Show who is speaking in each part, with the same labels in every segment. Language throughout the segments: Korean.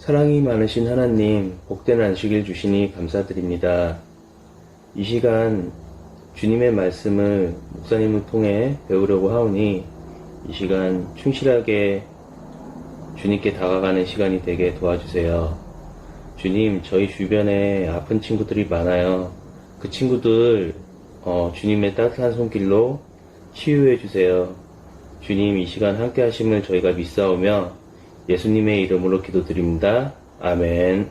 Speaker 1: 사랑이 많으신 하나님, 복된 안식일 주시니 감사드립니다. 이 시간 주님의 말씀을 목사님을 통해 배우려고 하오니 이 시간 충실하게 주님께 다가가는 시간이 되게 도와주세요. 주님, 저희 주변에 아픈 친구들이 많아요. 그 친구들 주님의 따뜻한 손길로 치유해 주세요. 주님, 이 시간 함께 하심을 저희가 믿사오며 예수님의 이름으로 기도드립니다. 아멘.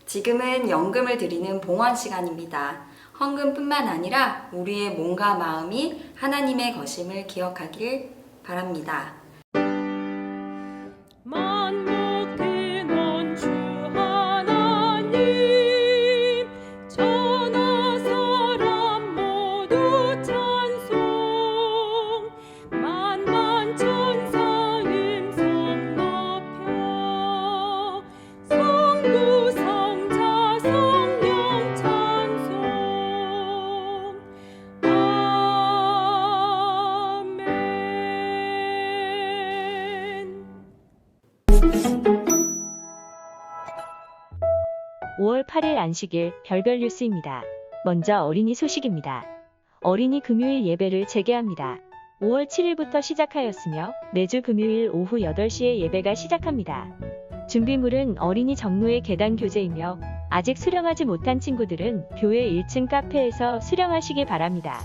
Speaker 2: 지금은 연금을 드리는 봉헌 시간입니다. 헌금뿐만 아니라 우리의 몸과 마음이 하나님의 것임을 기억하길 바랍니다.
Speaker 3: 만국 근원 주 하나님 천하 사람 모두 찬송 만만천사 임성 높여 성부 성자 성령 찬송 아멘.
Speaker 4: 5월 8일 안식일 별별 뉴스입니다. 먼저 어린이 소식입니다. 어린이 금요일 예배를 재개합니다. 5월 7일부터 시작하였으며 매주 금요일 오후 8시에 예배가 시작합니다. 준비물은 어린이 정로의 계단 교재이며 아직 수령하지 못한 친구들은 교회 1층 카페에서 수령하시기 바랍니다.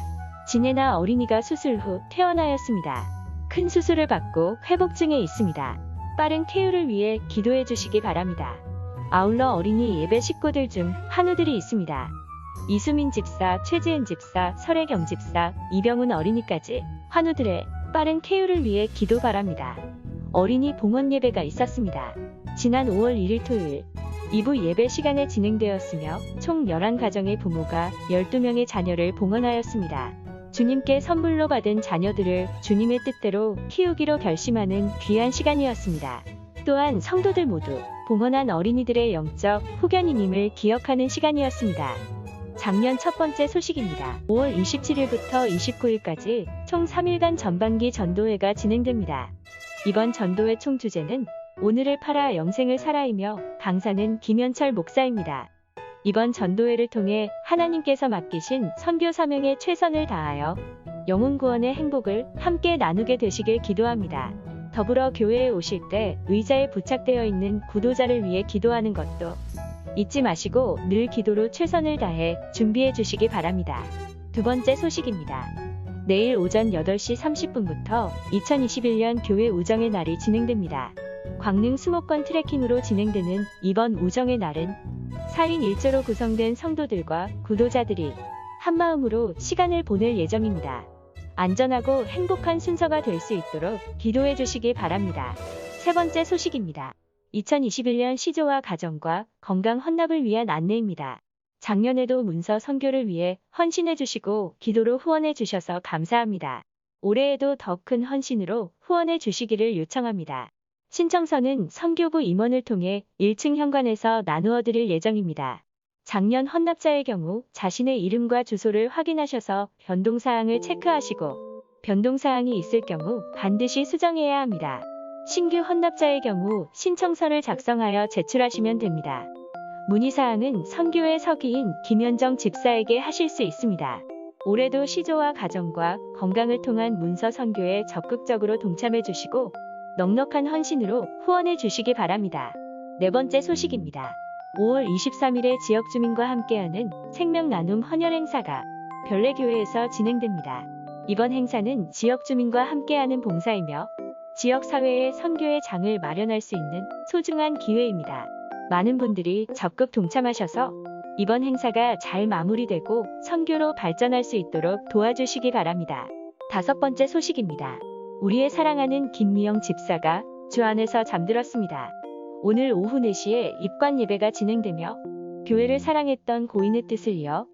Speaker 4: 진해나 어린이가 수술 후 퇴원하였습니다. 큰 수술을 받고 회복증에 있습니다. 빠른 쾌유를 위해 기도해 주시기 바랍니다. 아울러 어린이 예배 식구들 중 한우들이 있습니다. 이수민 집사, 최지은 집사, 설혜경 집사, 이병훈 어린이까지 환우들의 빠른 쾌유를 위해 기도 바랍니다. 어린이 봉헌 예배가 있었습니다. 지난 5월 1일 토요일 2부 예배 시간에 진행되었으며 총 11가정의 부모가 12명의 자녀를 봉헌하였습니다. 주님께 선물로 받은 자녀들을 주님의 뜻대로 키우기로 결심하는 귀한 시간이었습니다. 또한 성도들 모두 봉헌한 어린이들의 영적 후견인임을 기억하는 시간이었습니다. 작년 첫 번째 소식입니다. 5월 27일부터 29일까지 총 3일간 전반기 전도회가 진행됩니다. 이번 전도회 총 주제는 오늘을 팔아 영생을 살아이며 강사는 김현철 목사입니다. 이번 전도회를 통해 하나님께서 맡기신 선교 사명에 최선을 다하여 영혼 구원의 행복을 함께 나누게 되시길 기도합니다. 더불어 교회에 오실 때 의자에 부착되어 있는 구도자를 위해 기도하는 것도 잊지 마시고 늘 기도로 최선을 다해 준비해 주시기 바랍니다. 두 번째 소식입니다. 내일 오전 8시 30분부터 2021년 교회 우정의 날이 진행됩니다. 광릉 수목권 트레킹으로 진행되는 이번 우정의 날은 4인 1조로 구성된 성도들과 구도자들이 한마음으로 시간을 보낼 예정입니다. 안전하고 행복한 순서가 될 수 있도록 기도해 주시기 바랍니다. 세 번째 소식입니다. 2021년 시조와 가정과 건강 헌납을 위한 안내입니다. 작년에도 문서 선교를 위해 헌신해 주시고 기도로 후원해 주셔서 감사합니다. 올해에도 더 큰 헌신으로 후원해 주시기를 요청합니다. 신청서는 선교부 임원을 통해 1층 현관에서 나누어 드릴 예정입니다. 작년 헌납자의 경우 자신의 이름과 주소를 확인하셔서 변동사항을 체크하시고 변동사항이 있을 경우 반드시 수정해야 합니다. 신규 헌납자의 경우 신청서를 작성하여 제출하시면 됩니다. 문의사항은 선교회 서기인 김현정 집사에게 하실 수 있습니다. 올해도 시조와 가정과 건강을 통한 문서 선교에 적극적으로 동참해 주시고 넉넉한 헌신으로 후원해 주시기 바랍니다. 네 번째 소식입니다. 5월 23일에 지역 주민과 함께하는 생명 나눔 헌혈 행사가 별내교회에서 진행됩니다. 이번 행사는 지역 주민과 함께하는 봉사이며 지역 사회의 선교의 장을 마련할 수 있는 소중한 기회입니다. 많은 분들이 적극 동참하셔서 이번 행사가 잘 마무리되고 선교로 발전할 수 있도록 도와주시기 바랍니다. 다섯 번째 소식입니다. 우리의 사랑하는 김미영 집사가 주 안에서 잠들었습니다. 오늘 오후 4시에 입관 예배가 진행되며 교회를 사랑했던 고인의 뜻을 이어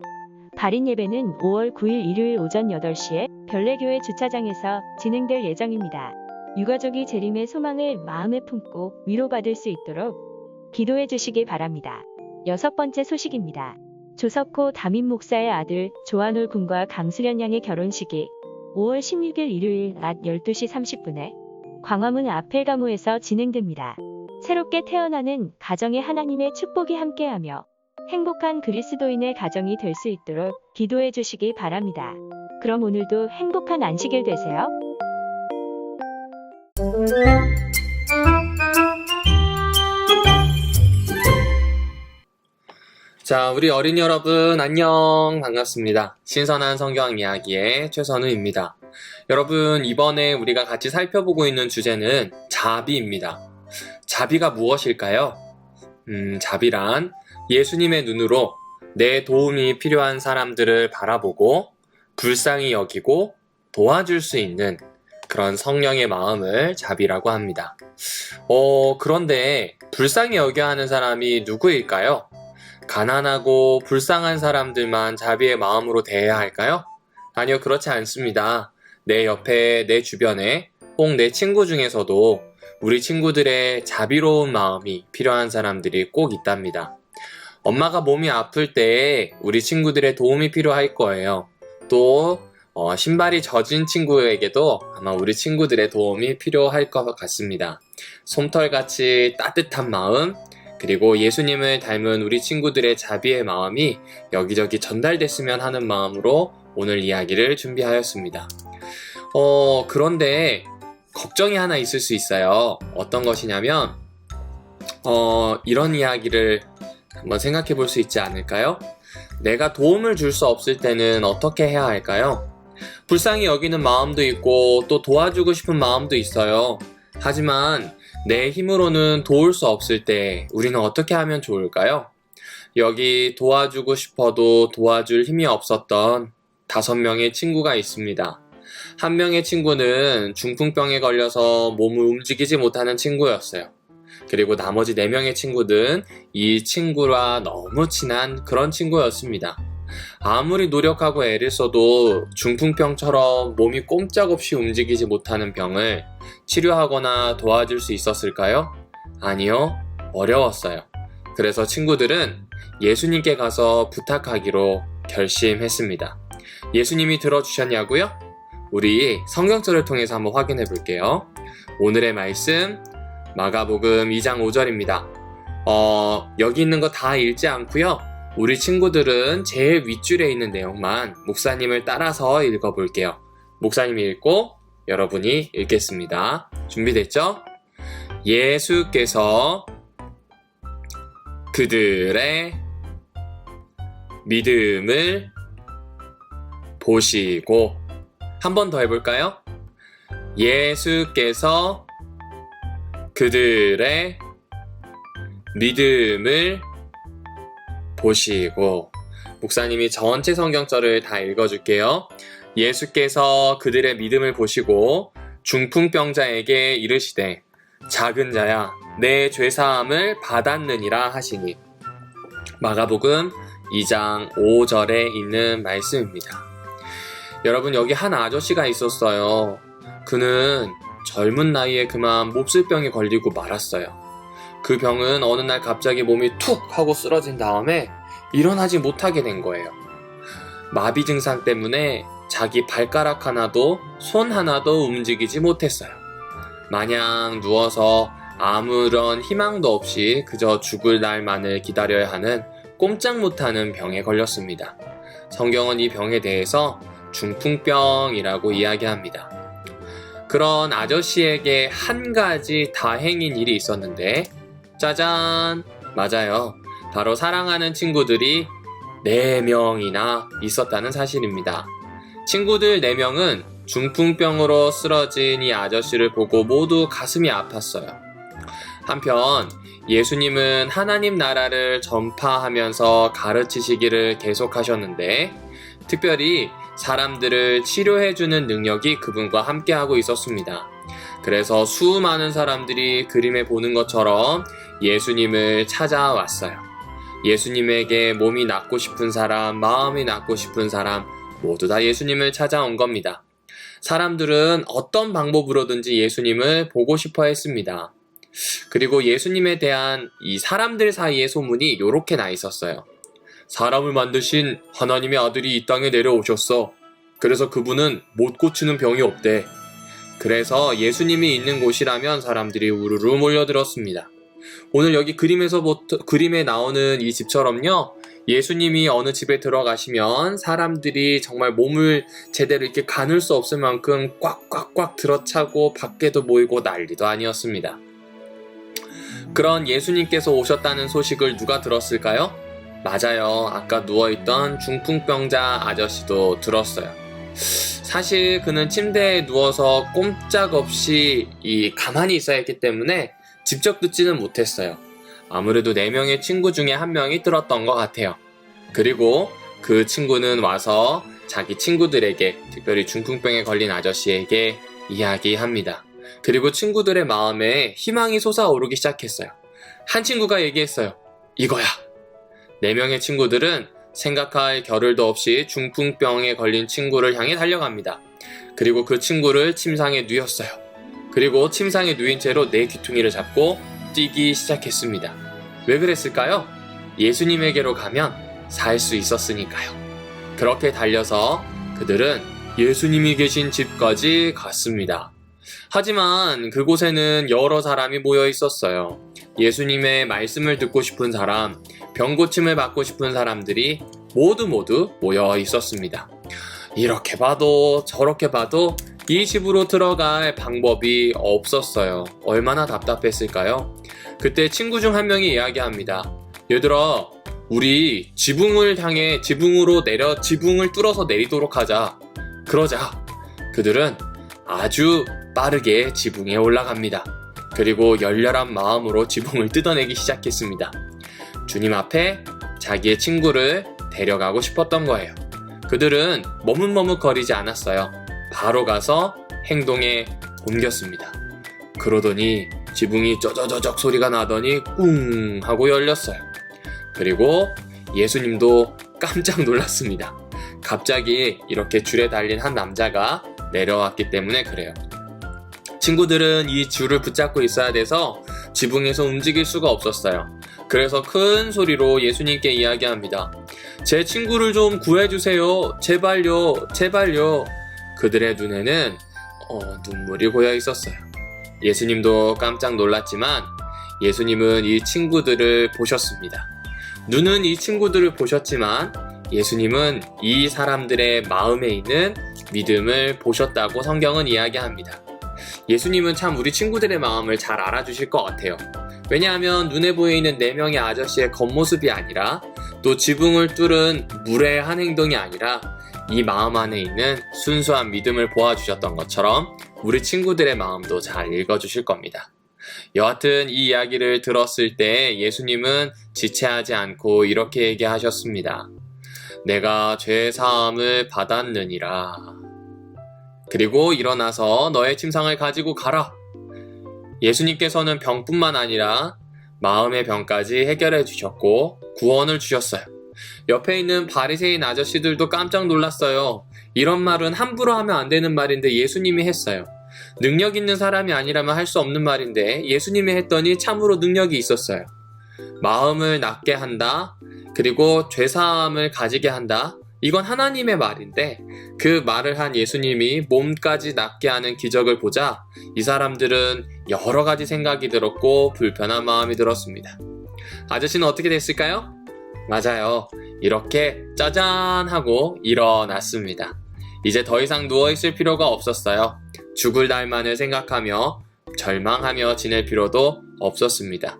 Speaker 4: 발인 예배는 5월 9일 일요일 오전 8시에 별내교회 주차장에서 진행될 예정입니다. 유가족이 재림의 소망을 마음에 품고 위로받을 수 있도록 기도해 주시기 바랍니다. 여섯 번째 소식입니다. 조석호 담임 목사의 아들 조한울 군과 강수련 양의 결혼식이 5월 16일 일요일 낮 12시 30분에 광화문 아펠가무에서 진행됩니다. 새롭게 태어나는 가정에 하나님의 축복이 함께하며 행복한 그리스도인의 가정이 될 수 있도록 기도해 주시기 바랍니다. 그럼 오늘도 행복한 안식일 되세요.
Speaker 5: 자, 우리 어린이 여러분 안녕, 반갑습니다. 신선한 성경 이야기의 최선우입니다. 여러분, 이번에 우리가 같이 살펴보고 있는 주제는 자비입니다. 자비가 무엇일까요? 자비란 예수님의 눈으로 내 도움이 필요한 사람들을 바라보고 불쌍히 여기고 도와줄 수 있는 그런 성령의 마음을 자비라고 합니다. 그런데 불쌍히 여겨야 하는 사람이 누구일까요? 가난하고 불쌍한 사람들만 자비의 마음으로 대해야 할까요? 아니요, 그렇지 않습니다. 내 옆에, 내 주변에, 혹 내 친구 중에서도 우리 친구들의 자비로운 마음이 필요한 사람들이 꼭 있답니다. 엄마가 몸이 아플 때 우리 친구들의 도움이 필요할 거예요. 또 신발이 젖은 친구에게도 아마 우리 친구들의 도움이 필요할 것 같습니다. 솜털같이 따뜻한 마음, 그리고 예수님을 닮은 우리 친구들의 자비의 마음이 여기저기 전달됐으면 하는 마음으로 오늘 이야기를 준비하였습니다. 그런데 걱정이 하나 있을 수 있어요. 어떤 것이냐면 이런 이야기를 한번 생각해 볼 수 있지 않을까요? 내가 도움을 줄 수 없을 때는 어떻게 해야 할까요? 불쌍히 여기는 마음도 있고 또 도와주고 싶은 마음도 있어요. 하지만 내 힘으로는 도울 수 없을 때 우리는 어떻게 하면 좋을까요? 여기 도와주고 싶어도 도와줄 힘이 없었던 5명의 친구가 있습니다. 한 명의 친구는 중풍병에 걸려서 몸을 움직이지 못하는 친구였어요. 그리고 나머지 4명의 친구는 이 친구와 너무 친한 그런 친구였습니다. 아무리 노력하고 애를 써도 중풍병처럼 몸이 꼼짝없이 움직이지 못하는 병을 치료하거나 도와줄 수 있었을까요? 아니요, 어려웠어요. 그래서 친구들은 예수님께 가서 부탁하기로 결심했습니다. 예수님이 들어주셨냐고요? 우리 성경절을 통해서 한번 확인해 볼게요. 오늘의 말씀 마가복음 2장 5절입니다. 여기 있는 거 다 읽지 않고요. 우리 친구들은 제일 윗줄에 있는 내용만 목사님을 따라서 읽어볼게요. 목사님이 읽고 여러분이 읽겠습니다. 준비됐죠? 예수께서 그들의 믿음을 보시고, 한 번 더 해볼까요? 예수께서 그들의 믿음을 보시고. 목사님이 전체 성경절을 다 읽어줄게요. 예수께서 그들의 믿음을 보시고 중풍병자에게 이르시되 작은 자야 내 죄사함을 받았느니라 하시니. 마가복음 2장 5절에 있는 말씀입니다. 여러분, 여기 한 아저씨가 있었어요. 그는 젊은 나이에 그만 몹쓸병에 걸리고 말았어요. 그 병은 어느 날 갑자기 몸이 툭 하고 쓰러진 다음에 일어나지 못하게 된 거예요. 마비 증상 때문에 자기 발가락 하나도 손 하나도 움직이지 못했어요. 마냥 누워서 아무런 희망도 없이 그저 죽을 날만을 기다려야 하는 꼼짝 못하는 병에 걸렸습니다. 성경은 이 병에 대해서 중풍병이라고 이야기합니다. 그런 아저씨에게 한 가지 다행인 일이 있었는데, 짜잔! 맞아요. 바로 사랑하는 친구들이 4명이나 있었다는 사실입니다. 친구들 4명은 중풍병으로 쓰러진 이 아저씨를 보고 모두 가슴이 아팠어요. 한편 예수님은 하나님 나라를 전파하면서 가르치시기를 계속하셨는데, 특별히 사람들을 치료해주는 능력이 그분과 함께하고 있었습니다. 그래서 수많은 사람들이 그림에 보는 것처럼 예수님을 찾아왔어요. 예수님에게 몸이 낫고 싶은 사람, 마음이 낫고 싶은 사람 모두 다 예수님을 찾아온 겁니다. 사람들은 어떤 방법으로든지 예수님을 보고 싶어 했습니다. 그리고 예수님에 대한 이 사람들 사이의 소문이 이렇게 나 있었어요. 사람을 만드신 하나님의 아들이 이 땅에 내려오셨어. 그래서 그분은 못 고치는 병이 없대. 그래서 예수님이 있는 곳이라면 사람들이 우르르 몰려들었습니다. 오늘 여기 그림에 나오는 이 집처럼요, 예수님이 어느 집에 들어가시면 사람들이 정말 몸을 제대로 이렇게 가눌 수 없을 만큼 꽉꽉꽉 들어차고 밖에도 모이고 난리도 아니었습니다. 그런 예수님께서 오셨다는 소식을 누가 들었을까요? 맞아요. 아까 누워있던 중풍병자 아저씨도 들었어요. 사실 그는 침대에 누워서 꼼짝없이 가만히 있어야 했기 때문에 직접 듣지는 못했어요. 아무래도 4명의 친구 중에 1명이 들었던 것 같아요. 그리고 그 친구는 와서 자기 친구들에게, 특별히 중풍병에 걸린 아저씨에게 이야기합니다. 그리고 친구들의 마음에 희망이 솟아오르기 시작했어요. 한 친구가 얘기했어요. 이거야. 4명의 친구들은 생각할 겨를도 없이 중풍병에 걸린 친구를 향해 달려갑니다. 그리고 그 친구를 침상에 누웠어요. 그리고 침상에 누인 채로 내 귀퉁이를 잡고 뛰기 시작했습니다. 왜 그랬을까요? 예수님에게로 가면 살 수 있었으니까요. 그렇게 달려서 그들은 예수님이 계신 집까지 갔습니다. 하지만 그곳에는 여러 사람이 모여 있었어요. 예수님의 말씀을 듣고 싶은 사람, 병고침을 받고 싶은 사람들이 모두 모여 있었습니다. 이렇게 봐도 저렇게 봐도 이 집으로 들어갈 방법이 없었어요. 얼마나 답답했을까요? 그때 친구 중 1명이 이야기합니다. 얘들아, 우리 지붕을 뚫어서 내리도록 하자. 그러자. 그들은 아주 빠르게 지붕에 올라갑니다. 그리고 열렬한 마음으로 지붕을 뜯어내기 시작했습니다. 주님 앞에 자기의 친구를 데려가고 싶었던 거예요. 그들은 머뭇머뭇거리지 않았어요. 바로 가서 행동에 옮겼습니다. 그러더니 지붕이 쪼저저적 소리가 나더니 꿍 하고 열렸어요. 그리고 예수님도 깜짝 놀랐습니다. 갑자기 이렇게 줄에 달린 한 남자가 내려왔기 때문에 그래요. 친구들은 이 줄을 붙잡고 있어야 돼서 지붕에서 움직일 수가 없었어요. 그래서 큰 소리로 예수님께 이야기합니다. 제 친구를 좀 구해주세요. 제발요, 제발요. 그들의 눈에는 눈물이 고여 있었어요. 예수님도 깜짝 놀랐지만 예수님은 이 친구들을 보셨습니다. 눈은 이 친구들을 보셨지만 예수님은 이 사람들의 마음에 있는 믿음을 보셨다고 성경은 이야기합니다. 예수님은 참 우리 친구들의 마음을 잘 알아주실 것 같아요. 왜냐하면 눈에 보이는 4명의 아저씨의 겉모습이 아니라 또 지붕을 뚫은 무례한 행동이 아니라 이 마음 안에 있는 순수한 믿음을 보아주셨던 것처럼 우리 친구들의 마음도 잘 읽어주실 겁니다. 여하튼 이 이야기를 들었을 때 예수님은 지체하지 않고 이렇게 얘기하셨습니다. 내가 죄 사함을 받았느니라. 그리고 일어나서 너의 침상을 가지고 가라. 예수님께서는 병뿐만 아니라 마음의 병까지 해결해 주셨고 구원을 주셨어요. 옆에 있는 바리새인 아저씨들도 깜짝 놀랐어요. 이런 말은 함부로 하면 안 되는 말인데 예수님이 했어요. 능력 있는 사람이 아니라면 할 수 없는 말인데 예수님이 했더니 참으로 능력이 있었어요. 마음을 낫게 한다. 그리고 죄사함을 가지게 한다. 이건 하나님의 말인데 그 말을 한 예수님이 몸까지 낫게 하는 기적을 보자 이 사람들은 여러 가지 생각이 들었고 불편한 마음이 들었습니다. 아저씨는 어떻게 됐을까요? 맞아요. 이렇게 짜잔 하고 일어났습니다. 이제 더 이상 누워있을 필요가 없었어요. 죽을 날만을 생각하며 절망하며 지낼 필요도 없었습니다.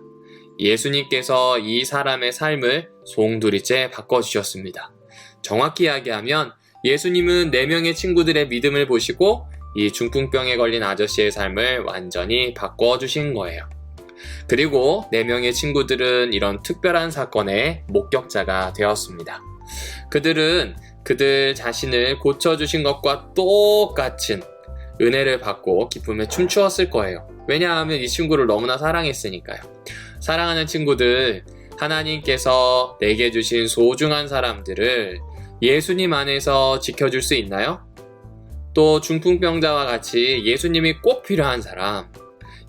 Speaker 5: 예수님께서 이 사람의 삶을 송두리째 바꿔주셨습니다. 정확히 이야기하면 예수님은 4명의 친구들의 믿음을 보시고 이 중풍병에 걸린 아저씨의 삶을 완전히 바꿔주신 거예요. 그리고 4명의 친구들은 이런 특별한 사건의 목격자가 되었습니다. 그들은 그들 자신을 고쳐주신 것과 똑같은 은혜를 받고 기쁨에 춤추었을 거예요. 왜냐하면 이 친구를 너무나 사랑했으니까요. 사랑하는 친구들, 하나님께서 내게 주신 소중한 사람들을 예수님 안에서 지켜줄 수 있나요? 또 중풍병자와 같이 예수님이 꼭 필요한 사람,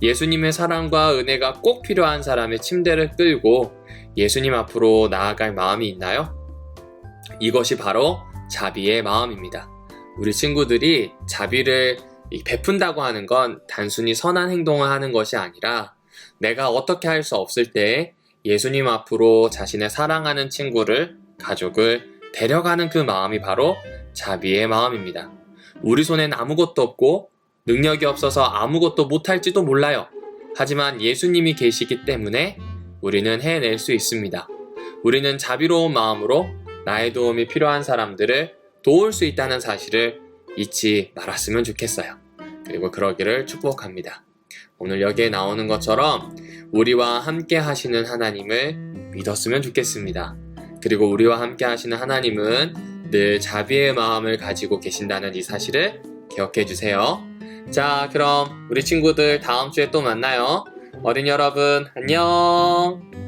Speaker 5: 예수님의 사랑과 은혜가 꼭 필요한 사람의 침대를 끌고 예수님 앞으로 나아갈 마음이 있나요? 이것이 바로 자비의 마음입니다. 우리 친구들이 자비를 베푼다고 하는 건 단순히 선한 행동을 하는 것이 아니라 내가 어떻게 할 수 없을 때 예수님 앞으로 자신의 사랑하는 친구를, 가족을 데려가는 그 마음이 바로 자비의 마음입니다. 우리 손엔 아무것도 없고 능력이 없어서 아무것도 못할지도 몰라요. 하지만 예수님이 계시기 때문에 우리는 해낼 수 있습니다. 우리는 자비로운 마음으로 나의 도움이 필요한 사람들을 도울 수 있다는 사실을 잊지 말았으면 좋겠어요. 그리고 그러기를 축복합니다. 오늘 여기에 나오는 것처럼 우리와 함께 하시는 하나님을 믿었으면 좋겠습니다. 그리고 우리와 함께 하시는 하나님은 늘 자비의 마음을 가지고 계신다는 이 사실을 기억해 주세요. 자, 그럼 우리 친구들 다음 주에 또 만나요. 어린이 여러분, 안녕!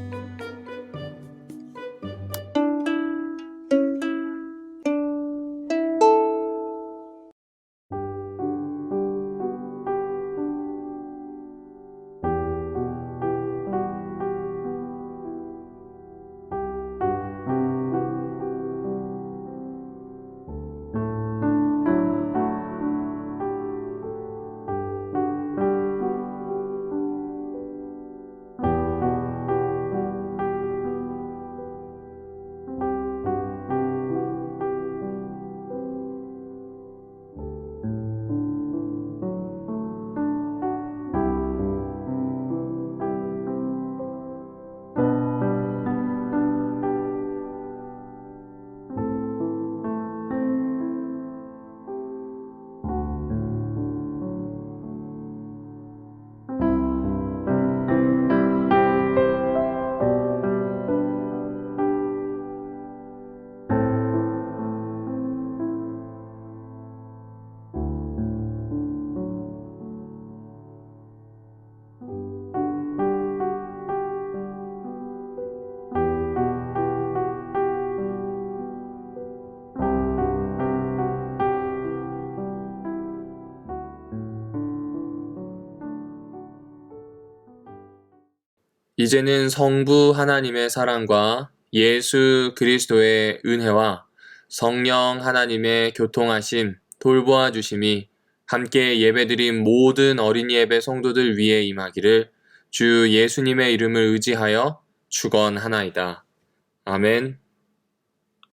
Speaker 5: 이제는 성부 하나님의 사랑과 예수 그리스도의 은혜와 성령 하나님의 교통하심, 돌보아 주심이 함께 예배드린 모든 어린이 예배 성도들 위에 임하기를 주 예수님의 이름을 의지하여 축원하나이다. 아멘.